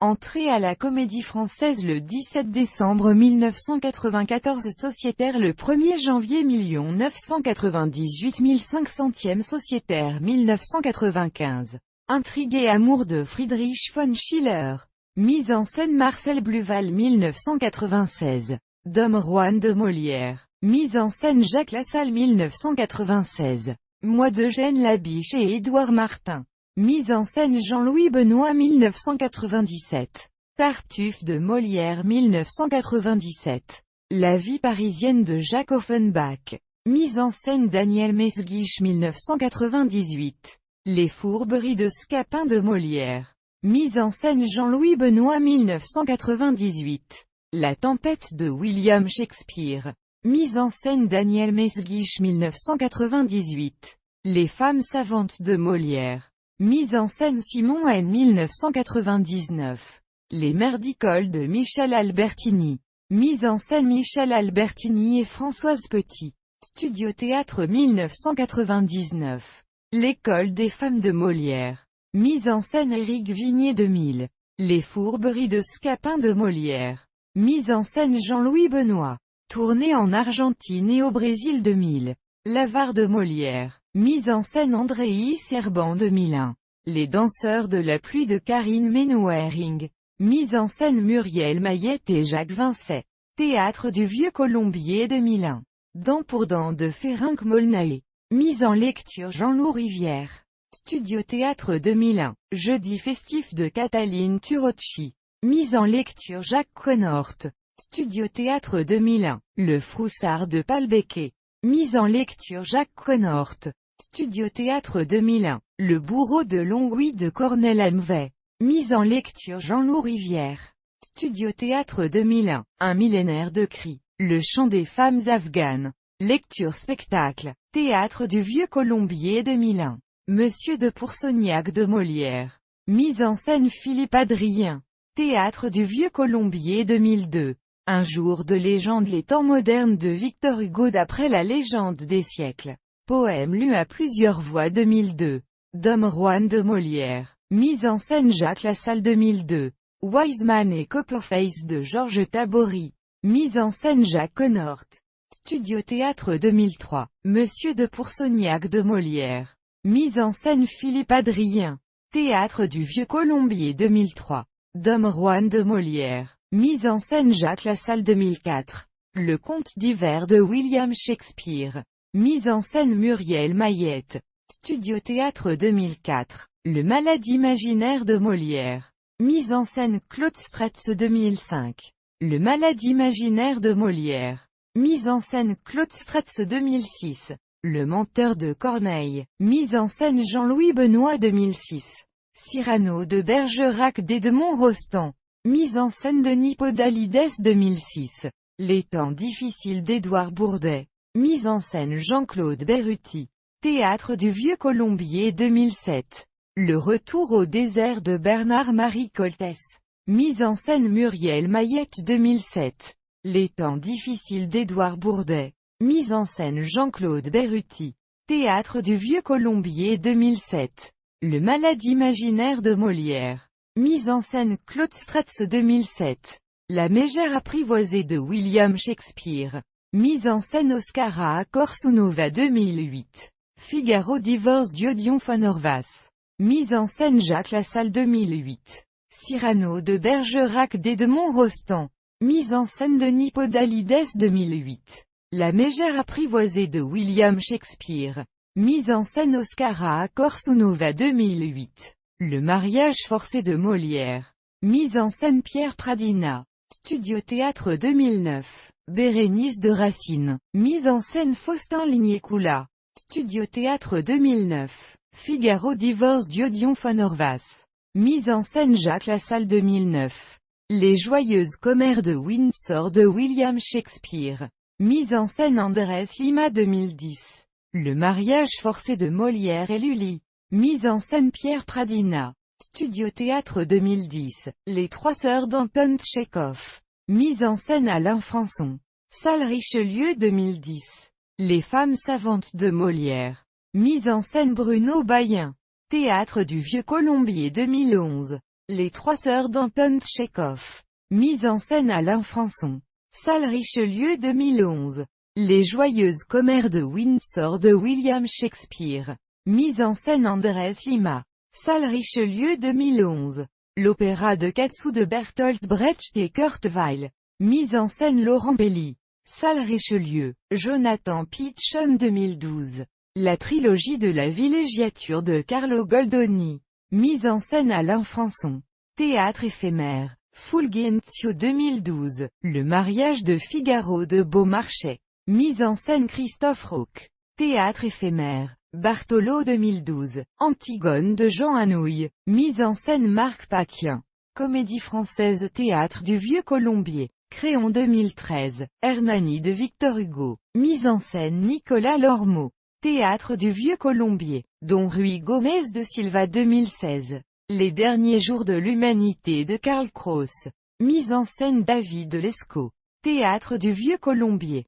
Entrée à la Comédie-Française le 17 décembre 1994. Sociétaire le 1er janvier 998 500e. Sociétaire 1995. Intrigue et amour de Friedrich von Schiller. Mise en scène Marcel Bluval 1996. Dom Juan de Molière. Mise en scène Jacques Lassalle 1996. Moi d'Eugène Labiche et Édouard Martin. Mise en scène Jean-Louis Benoît 1997. Tartuffe de Molière 1997. La vie parisienne de Jacques Offenbach. Mise en scène Daniel Mesguich 1998. Les fourberies de Scapin de Molière. Mise en scène Jean-Louis Benoît 1998. La tempête de William Shakespeare. Mise en scène Daniel Mesguich 1998. Les femmes savantes de Molière. Mise en scène Simon N 1999. Les merdicoles de Michel Albertini. Mise en scène Michel Albertini et Françoise Petit. Studio Théâtre 1999. L'école des femmes de Molière. Mise en scène Éric Vignier 2000. Les fourberies de Scapin de Molière. Mise en scène Jean-Louis Benoît. Tournée en Argentine et au Brésil 2000. L'avare de Molière. Mise en scène Andréi Serban 2001. Les danseurs de la pluie de Karine Menouering. Mise en scène Muriel Mayette et Jacques Vincet. Théâtre du Vieux Colombier 2001. Dents pour dents de Ferenc Molnaé. Mise en lecture Jean-Loup Rivière. Studio Théâtre 2001. Jeudi festif de Cataline Turocci. Mise en lecture Jacques Conhort. Studio Théâtre 2001. Le Froussard de Palbecquet. Mise en lecture Jacques Conhort. Studio Théâtre 2001. Le bourreau de Longwy de Cornel Amvet. Mise en lecture Jean-Loup Rivière. Studio Théâtre 2001. Un millénaire de cris. Le chant des femmes afghanes. Lecture spectacle. Théâtre du Vieux Colombier 2001. Monsieur de Poursognac de Molière. Mise en scène Philippe Adrien. Théâtre du Vieux Colombier 2002. Un jour de légende. Les temps modernes de Victor Hugo d'après la légende des siècles. Poème lu à plusieurs voix 2002. Dom Juan de Molière. Mise en scène Jacques Lassalle 2002. Wiseman et Copperface de Georges Tabori. Mise en scène Jacques Conhort. Studio Théâtre 2003. Monsieur de Poursognac de Molière. Mise en scène Philippe Adrien. Théâtre du Vieux Colombier 2003. Dom Juan de Molière. Mise en scène Jacques Lassalle 2004. Le conte d'hiver de William Shakespeare. Mise en scène Muriel Mayette. Studio Théâtre 2004. Le Malade imaginaire de Molière. Mise en scène Claude Stretz 2005. Le Malade imaginaire de Molière. Mise en scène Claude Stretz 2006. Le Menteur de Corneille. Mise en scène Jean-Louis Benoît 2006. Cyrano de Bergerac d'Edmond Rostand. Mise en scène Denis Podalides 2006. Les temps difficiles d'Édouard Bourdet. Mise en scène Jean-Claude Berruti. Théâtre du Vieux Colombier 2007. Le retour au désert de Bernard-Marie Coltès. Mise en scène Muriel Mayette 2007. Les temps difficiles d'Édouard Bourdet. Mise en scène Jean-Claude Berruti. Théâtre du Vieux Colombier 2007. Le Malade imaginaire de Molière. Mise en scène Claude Stretz 2007. La mégère apprivoisée de William Shakespeare. Mise en scène Oscara Corsunova 2008. Figaro divorce d'Odion von Orvas. Mise en scène Jacques Lassalle 2008. Cyrano de Bergerac d'Edmond Rostand. Mise en scène Denis Podalides 2008. La mégère apprivoisée de William Shakespeare. Mise en scène Oscara Corsunova 2008. Le mariage forcé de Molière. Mise en scène Pierre Pradina. Studio Théâtre 2009. Bérénice de Racine. Mise en scène Faustin Ligné-Coula. Studio Théâtre 2009. Figaro divorce d'Odion von Orvas. Mise en scène Jacques Lassalle 2009. Les joyeuses commères de Windsor de William Shakespeare. Mise en scène Andrés Lima 2010. Le mariage forcé de Molière et Lully. Mise en scène Pierre Pradina. Studio Théâtre 2010. Les trois sœurs d'Anton Tchekhov. Mise en scène Alain Françon. Salle Richelieu 2010. Les femmes savantes de Molière. Mise en scène Bruno Bayen. Théâtre du Vieux Colombier 2011. Les Trois Sœurs d'Anton Tchekhov. Mise en scène Alain Françon. Salle Richelieu 2011. Les Joyeuses commères de Windsor de William Shakespeare. Mise en scène Andrés Lima. Salle Richelieu 2011. L'opéra de Katsu de Bertolt Brecht et Kurt Weill. Mise en scène Laurent Belli. Salle Richelieu. Jonathan Pitchum 2012. La trilogie de la villégiature de Carlo Goldoni. Mise en scène Alain Françon. Théâtre éphémère. Fulgenzio 2012. Le mariage de Figaro de Beaumarchais. Mise en scène Christophe Rauque. Théâtre éphémère. Bartholo 2012. Antigone de Jean Anouilh. Mise en scène Marc Paquin. Comédie française Théâtre du Vieux Colombier. Créon 2013. Hernani de Victor Hugo. Mise en scène Nicolas Lormeau. Théâtre du Vieux Colombier. Don Ruy Gomez de Silva 2016. Les derniers jours de l'humanité de Karl Kraus. Mise en scène David Lescaut. Théâtre du Vieux Colombier.